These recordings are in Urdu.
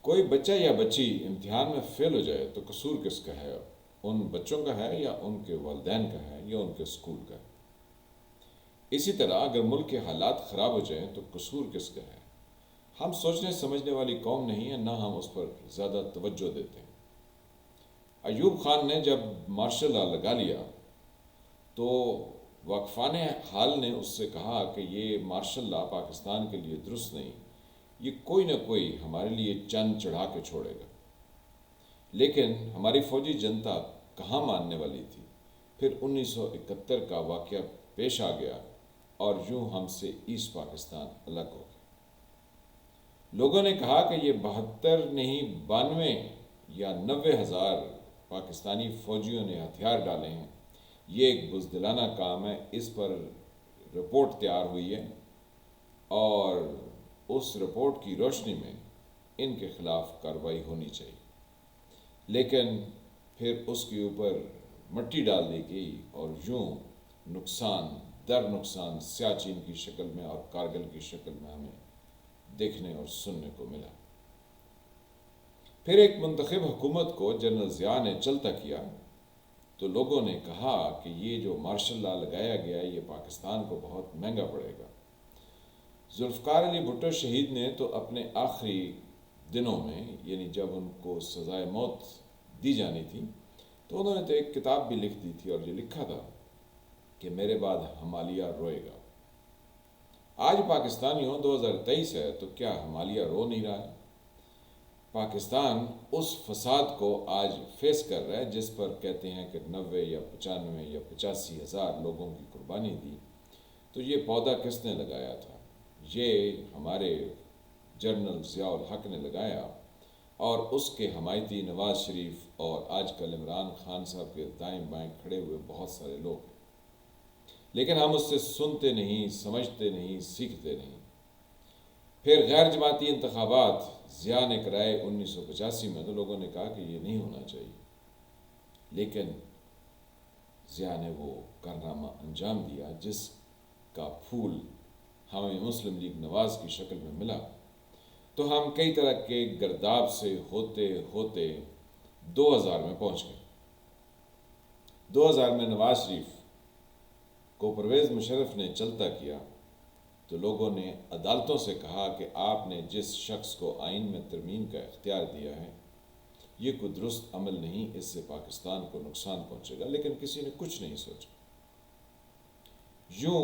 کوئی بچہ یا بچی امتحان میں فیل ہو جائے تو قصور کس کا ہے؟ ان بچوں کا ہے یا ان کے والدین کا ہے یا ان کے اسکول کا ہے؟ اسی طرح اگر ملک کے حالات خراب ہو جائیں تو قصور کس کا ہے؟ ہم سوچنے سمجھنے والی قوم نہیں ہیں، نہ ہم اس پر زیادہ توجہ دیتے ہیں۔ ایوب خان نے جب مارشل لا لگا لیا تو واقفان حال نے اس سے کہا کہ یہ مارشل لا پاکستان کے لیے درست نہیں، یہ کوئی نہ کوئی ہمارے لیے چند چڑھا کے چھوڑے گا۔ لیکن ہماری فوجی جنتا کہاں ماننے والی تھی۔ پھر 1971 کا واقعہ پیش آ گیا اور یوں ہم سے ایسٹ پاکستان الگ ہو گیا۔ لوگوں نے کہا کہ یہ 72 نہیں 92 یا 90,000 پاکستانی فوجیوں نے ہتھیار ڈالے ہیں، یہ ایک بزدلانہ کام ہے، اس پر رپورٹ تیار ہوئی ہے اور اس رپورٹ کی روشنی میں ان کے خلاف کارروائی ہونی چاہیے۔ لیکن پھر اس کے اوپر مٹی ڈال دی گئی اور یوں نقصان در نقصان سیاچین کی شکل میں اور کارگل کی شکل میں ہمیں دیکھنے اور سننے کو ملا۔ پھر ایک منتخب حکومت کو جنرل ضیاء نے چلتا کیا تو لوگوں نے کہا کہ یہ جو مارشل لا لگایا گیا یہ پاکستان کو بہت مہنگا پڑے گا۔ ذوالفقار علی بھٹو شہید نے تو اپنے آخری دنوں میں، یعنی جب ان کو سزائے موت دی جانی تھی، تو انہوں نے تو ایک کتاب بھی لکھ دی تھی اور یہ لکھا تھا کہ میرے بعد ہمالیہ روئے گا۔ آج پاکستانیوں 2023 ہے تو کیا ہمالیہ رو نہیں رہا ہے؟ پاکستان اس فساد کو آج فیس کر رہا ہے جس پر کہتے ہیں کہ 90 یا 95 یا 85 ہزار لوگوں کی قربانی دی۔ تو یہ پودا کس نے لگایا تھا؟ یہ ہمارے جنرل ضیاء الحق نے لگایا، اور اس کے حمایتی نواز شریف اور آج کل عمران خان صاحب کے دائیں بائیں کھڑے ہوئے بہت سارے لوگ ہیں۔ لیکن ہم اس سے سنتے نہیں، سمجھتے نہیں، سیکھتے نہیں۔ پھر غیر جماعتی انتخابات ضیاء نے کرائے 1985 میں، تو لوگوں نے کہا کہ یہ نہیں ہونا چاہیے، لیکن ضیاء نے وہ کارنامہ انجام دیا جس کا پھول ہمیں مسلم لیگ نواز کی شکل میں ملا۔ تو ہم کئی طرح کے گرداب سے ہوتے ہوتے 2000 میں پہنچ گئے۔ 2000 میں نواز شریف کو پرویز مشرف نے چلتا کیا تو لوگوں نے عدالتوں سے کہا کہ آپ نے جس شخص کو آئین میں ترمیم کا اختیار دیا ہے یہ کوئی درست عمل نہیں، اس سے پاکستان کو نقصان پہنچے گا، لیکن کسی نے کچھ نہیں سوچا۔ یوں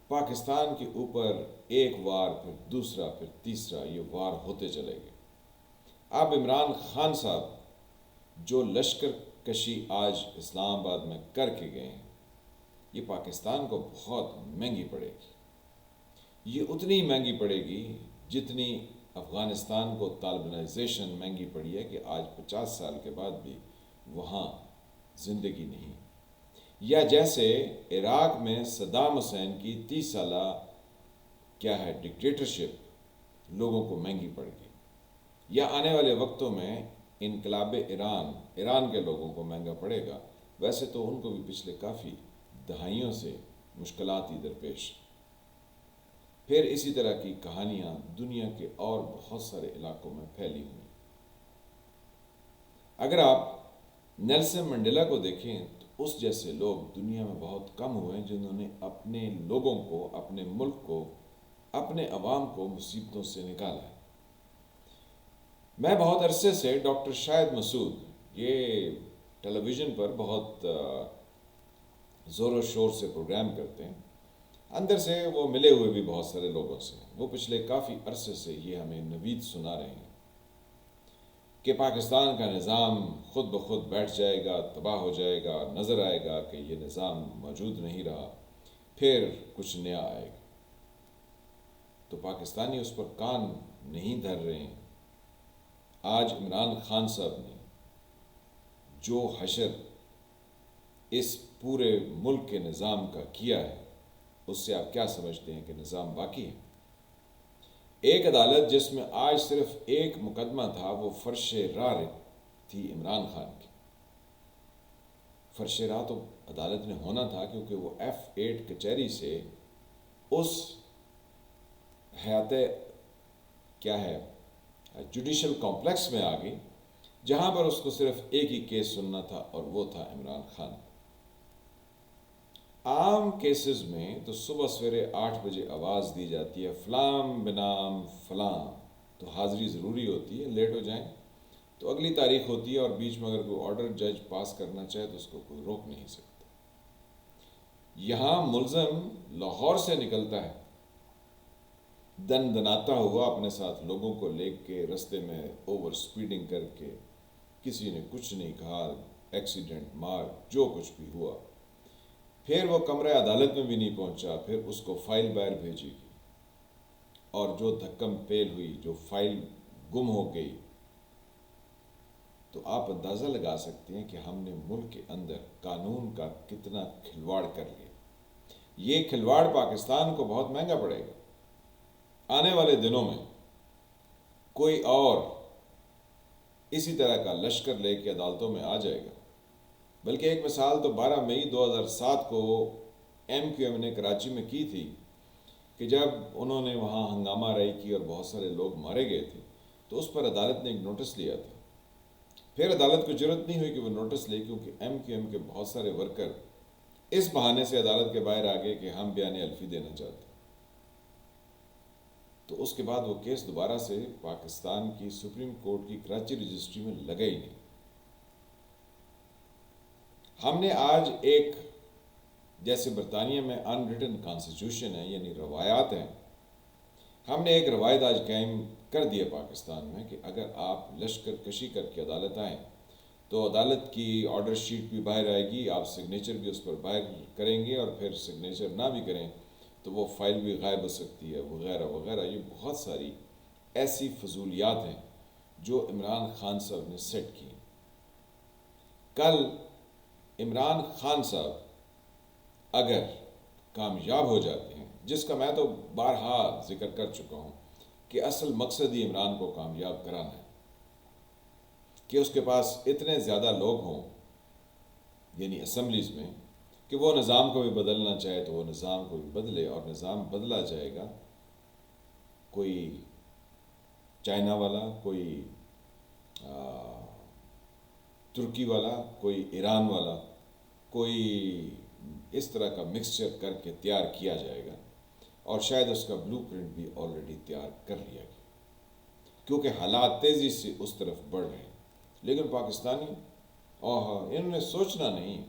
پاکستان کے اوپر ایک وار، پھر دوسرا، پھر تیسرا، یہ وار ہوتے چلے گئے۔ اب عمران خان صاحب جو لشکر کشی آج اسلام آباد میں کر کے گئے ہیں، یہ پاکستان کو بہت مہنگی پڑے گی۔ یہ اتنی مہنگی پڑے گی جتنی افغانستان کو طالبانائزیشن مہنگی پڑی ہے کہ آج 50 سال کے بعد بھی وہاں زندگی نہیں۔ یا جیسے عراق میں صدام حسین کی 30 سالہ ڈکٹیٹرشپ لوگوں کو مہنگی پڑ گئی، یا آنے والے وقتوں میں انقلاب ایران کے لوگوں کو مہنگا پڑے گا۔ ویسے تو ان کو بھی پچھلے کافی دہائیوں سے مشکلات ہی درپیش۔ پھر اسی طرح کی کہانیاں دنیا کے اور بہت سارے علاقوں میں پھیلی ہوئی۔ اگر آپ نیلسن منڈیلا کو دیکھیں تو اس جیسے لوگ دنیا میں بہت کم ہوئے ہیں جنہوں نے اپنے لوگوں کو، اپنے ملک کو، اپنے عوام کو مصیبتوں سے نکالا ہے۔ میں بہت عرصے سے ڈاکٹر شاہد مسعود، یہ ٹیلی ویژن پر بہت زور و شور سے پروگرام کرتے ہیں، اندر سے وہ ملے ہوئے بھی بہت سارے لوگوں سے، وہ پچھلے کافی عرصے سے یہ ہمیں نوید سنا رہے ہیں کہ پاکستان کا نظام خود بخود بیٹھ جائے گا، تباہ ہو جائے گا، نظر آئے گا کہ یہ نظام موجود نہیں رہا، پھر کچھ نیا آئے گا۔ تو پاکستانی اس پر کان نہیں دھر رہے ہیں۔ آج عمران خان صاحب نے جو حشر اس پورے ملک کے نظام کا کیا ہے، اس سے آپ کیا سمجھتے ہیں کہ نظام باقی ہے؟ ایک عدالت جس میں آج صرف ایک مقدمہ تھا، وہ فرش راہ تھی عمران خان کی۔ فرش راہ تو عدالت نے ہونا تھا کیونکہ وہ F8 کچہری سے اس حیات جوڈیشل کمپلیکس میں آ گئی، جہاں پر اس کو صرف ایک ہی کیس سننا تھا اور وہ تھا عمران خان۔ عام کیسز میں تو صبح سویرے 8 بجے آواز دی جاتی ہے فلاں بنام فلاں، تو حاضری ضروری ہوتی ہے، لیٹ ہو جائیں تو اگلی تاریخ ہوتی ہے، اور بیچ میں اگر کوئی آرڈر جج پاس کرنا چاہے تو اس کو کوئی روک نہیں سکتا۔ یہاں ملزم لاہور سے نکلتا ہے دن دناتا ہوا، اپنے ساتھ لوگوں کو لے کے رستے میں اوور سپیڈنگ کر کے، کسی نے کچھ نہیں کہا، ایکسیڈنٹ مار جو کچھ بھی ہوا، پھر وہ کمرہ عدالت میں بھی نہیں پہنچا، پھر اس کو فائل باہر بھیجی گئی، اور جو دھکم پیل ہوئی، جو فائل گم ہو گئی، تو آپ اندازہ لگا سکتے ہیں کہ ہم نے ملک کے اندر قانون کا کتنا کھلواڑ کر لیا۔ یہ کھلواڑ پاکستان کو بہت مہنگا پڑے گا۔ آنے والے دنوں میں کوئی اور اسی طرح کا لشکر لے کے عدالتوں میں آ جائے گا۔ بلکہ ایک مثال تو 12 مئی 2007 کو ایم کیو ایم نے کراچی میں کی تھی، کہ جب انہوں نے وہاں ہنگامہ آرائی کی اور بہت سارے لوگ مارے گئے تھے، تو اس پر عدالت نے ایک نوٹس لیا تھا۔ پھر عدالت کو جرت نہیں ہوئی کہ وہ نوٹس لے، کیونکہ ایم کیو ایم کے بہت سارے ورکر اس بہانے سے عدالت کے باہر آ گئے کہ ہم بیان الفی دینا چاہتے ہیں۔ تو اس کے بعد وہ کیس دوبارہ سے پاکستان کی سپریم کورٹ کی کراچی رجسٹری میں لگا ہی نہیں۔ ہم نے آج ایک، جیسے برطانیہ میں ان ریٹن کانسٹیٹیوشن ہے، یعنی روایات ہیں، ہم نے ایک روایت آج قائم کر دی ہے پاکستان میں کہ اگر آپ لشکر کشی کر کے عدالت آئیں تو عدالت کی آرڈر شیٹ بھی باہر آئے گی، آپ سگنیچر بھی اس پر باہر کریں گے، اور پھر سگنیچر نہ بھی کریں تو وہ فائل بھی غائب ہو سکتی ہے، وغیرہ وغیرہ۔ یہ بہت ساری ایسی فضولیات ہیں جو عمران خان صاحب نے سیٹ کی۔ کل عمران خان صاحب اگر کامیاب ہو جاتے ہیں، جس کا میں تو بارہا ذکر کر چکا ہوں کہ اصل مقصد ہی عمران کو کامیاب کرانا ہے، کہ اس کے پاس اتنے زیادہ لوگ ہوں، یعنی اسمبلیز میں، کہ وہ نظام کو بھی بدلنا چاہے تو وہ نظام کو بھی بدلے، اور نظام بدلا جائے گا۔ کوئی چائنا والا، کوئی ترکی والا، کوئی ایران والا، کوئی اس طرح کا مکسچر کر کے تیار کیا جائے گا، اور شاید اس کا بلو پرنٹ بھی آلریڈی تیار کر لیا گیا، کیونکہ حالات تیزی سے اس طرف بڑھ رہے ہیں۔ لیکن پاکستانی انہوں نے سوچنا نہیں،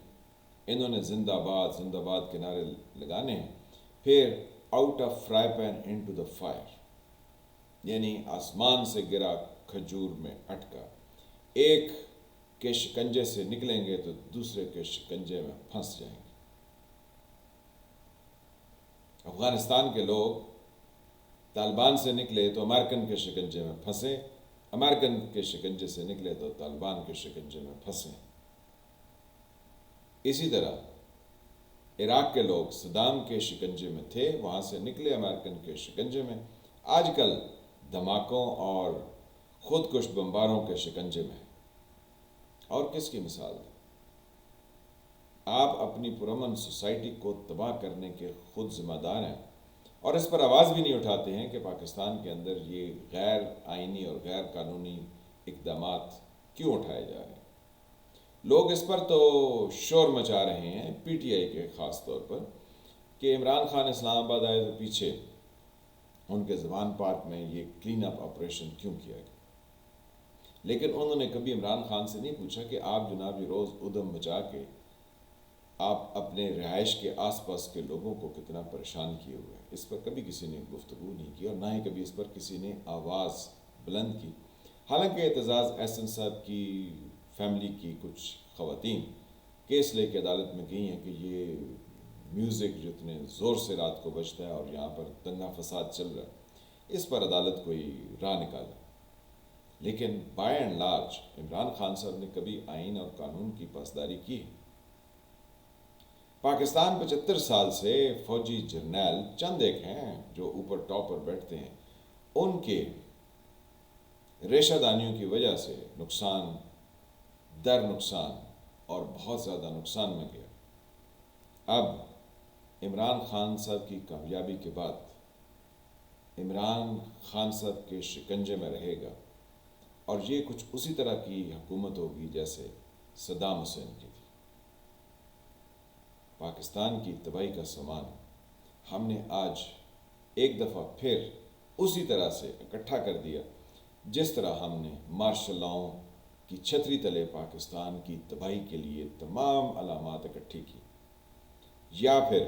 انہوں نے زندہ باد زندہ باد کے نعرے لگانے ہیں، پھر out of fry pan into the fire, یعنی آسمان سے گرا کھجور میں اٹکا، ایک کے شکنجے سے نکلیں گے تو دوسرے کے شکنجے میں پھنس جائیں گے۔ افغانستان کے لوگ طالبان سے نکلے تو امریکن کے شکنجے میں پھنسے، امریکن کے شکنجے سے نکلے تو طالبان کے شکنجے میں پھنسے۔ اسی طرح عراق کے لوگ صدام کے شکنجے میں تھے، وہاں سے نکلے امریکن کے شکنجے میں، آج کل دھماکوں اور خودکش بمباروں کے شکنجے میں۔ اور کس کی مثال ہے؟ آپ اپنی پرامن سوسائٹی کو تباہ کرنے کے خود ذمہ دار ہیں، اور اس پر آواز بھی نہیں اٹھاتے ہیں کہ پاکستان کے اندر یہ غیر آئینی اور غیر قانونی اقدامات کیوں اٹھائے جا رہے ہیں۔ لوگ اس پر تو شور مچا رہے ہیں، پی ٹی آئی کے خاص طور پر، کہ عمران خان اسلام آباد آئے تو پیچھے ان کے زبان پارک میں یہ کلین اپ آپریشن کیوں کیا گیا۔ لیکن انہوں نے کبھی عمران خان سے نہیں پوچھا کہ آپ جناب یہ روز ادھم مچا کے آپ اپنے رہائش کے آس پاس کے لوگوں کو کتنا پریشان کیے ہوئے ہیں۔ اس پر کبھی کسی نے گفتگو نہیں کی، اور نہ ہی کبھی اس پر کسی نے آواز بلند کی۔ حالانکہ اعتزاز احسن صاحب کی فیملی کی کچھ خواتین کیس لے کے عدالت میں گئی ہیں کہ یہ میوزک جو اتنے زور سے رات کو بجتا ہے اور یہاں پر دنگا فساد چل رہا ہے، اس پر عدالت کوئی راہ نکالے۔ لیکن by and large Imran Khan صاحب نے کبھی آئین اور قانون کی پاسداری کی ہے؟ پاکستان 75 سال سے فوجی جرنیل چند ایک ہیں جو اوپر ٹاپ پر بیٹھتے ہیں، ان کے ریشہ دانیوں کی وجہ سے نقصان در نقصان اور بہت زیادہ نقصان میں گیا۔ اب عمران خان صاحب کی کامیابی کے بعد عمران خان صاحب کے شکنجے میں رہے گا اور یہ کچھ اسی طرح کی حکومت ہوگی جیسے صدام حسین کی تھی۔ پاکستان کی تباہی کا سامان ہم نے آج ایک دفعہ پھر اسی طرح سے اکٹھا کر دیا جس طرح ہم نے مارشل لاؤں کی چھتری تلے پاکستان کی تباہی کے لیے تمام علامات اکٹھی کی، یا پھر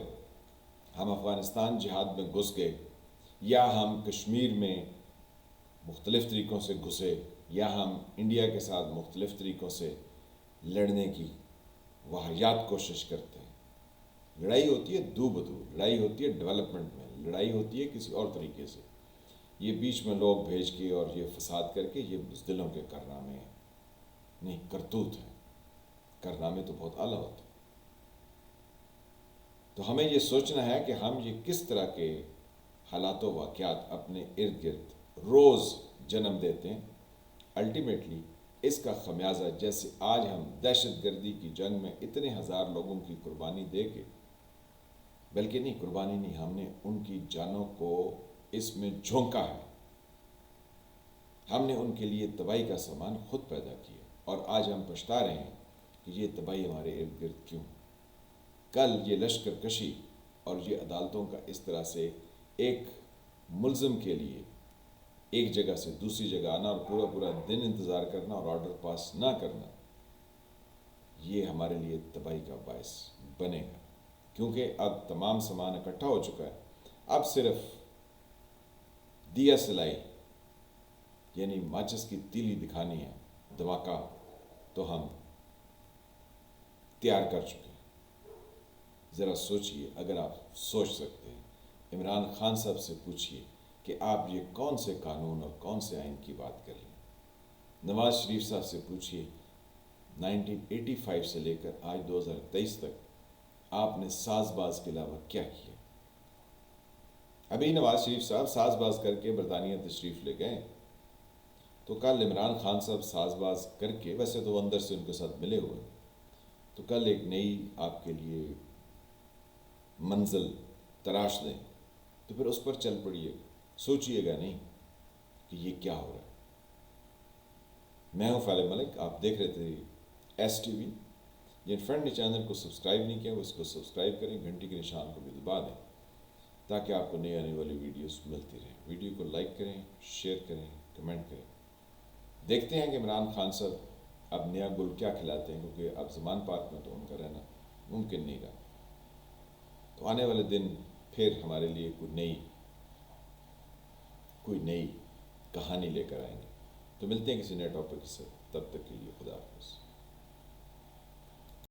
ہم افغانستان جہاد میں گھس گئے، یا ہم کشمیر میں مختلف طریقوں سے گھسے، یا ہم انڈیا کے ساتھ مختلف طریقوں سے لڑنے کی واہیات کوشش کرتے ہیں۔ لڑائی ہوتی ہے دو بدو، لڑائی ہوتی ہے ڈیولپمنٹ میں، لڑائی ہوتی ہے کسی اور طریقے سے، یہ بیچ میں لوگ بھیج کے اور یہ فساد کر کے، یہ بزدلوں کے کارنامے ہیں، نہیں کرتوت ہیں۔ کارنامے تو بہت اعلیٰ ہوتے ہیں۔ تو ہمیں یہ سوچنا ہے کہ ہم یہ کس طرح کے حالات و واقعات اپنے ارد گرد روز جنم دیتے ہیں۔ الٹیمیٹلی اس کا خمیازہ، جیسے آج ہم دہشت گردی کی جنگ میں اتنے ہزار لوگوں کی قربانی دے کے، بلکہ نہیں قربانی نہیں، ہم نے ان کی جانوں کو اس میں جھونکا ہے، ہم نے ان کے لیے تباہی کا سامان خود پیدا کیا، اور آج ہم پچھتا رہے ہیں کہ یہ تباہی ہمارے ارد گرد کیوں۔ کل یہ لشکر کشی اور یہ عدالتوں کا اس طرح سے ایک ملزم کے لیے ایک جگہ سے دوسری جگہ آنا اور پورا پورا دن انتظار کرنا اور آرڈر پاس نہ کرنا، یہ ہمارے لیے تباہی کا باعث بنے گا، کیونکہ اب تمام سامان اکٹھا ہو چکا ہے۔ اب صرف دیا سلائی یعنی ماچس کی تیلی دکھانی ہے، دھماکہ تو ہم تیار کر چکے ہیں۔ ذرا سوچئے، اگر آپ سوچ سکتے ہیں، عمران خان صاحب سے پوچھئے کہ آپ یہ کون سے قانون اور کون سے آئین کی بات کر رہے ہیں۔ نواز شریف صاحب سے پوچھئے 1985 سے لے کر آج 2023 تک آپ نے ساز باز کے علاوہ کیا کیا؟ ابھی نواز شریف صاحب ساز باز کر کے برطانیہ تشریف لے گئے، تو کل عمران خان صاحب ساز باز کر کے، ویسے تو وہ اندر سے ان کے ساتھ ملے ہوئے، تو کل ایک نئی آپ کے لیے منزل تراش دیں تو پھر اس پر چل پڑیے، سوچئے گا نہیں کہ یہ کیا ہو رہا ہے۔ میں ہوں فالح ملک، آپ دیکھ رہے تھے ایس ٹی وی۔ جن فرینڈ نے چینل کو سبسکرائب نہیں کیا وہ اس کو سبسکرائب کریں، گھنٹی کے نشان کو بھی دبا دیں تاکہ آپ کو نئی آنے والی ویڈیوز ملتی رہیں۔ ویڈیو کو لائک کریں، شیئر کریں، کمنٹ کریں۔ دیکھتے ہیں کہ عمران خان صاحب اب نیا گل کیا کھلاتے ہیں، کیونکہ اب زمان پارک میں تو ان کا رہنا ممکن نہیں رہا۔ تو آنے والے دن پھر ہمارے لیے کوئی نئی کہانی لے کر آئیں گے۔ تو ملتے ہیں کسی نئے ٹاپک سے، تب تک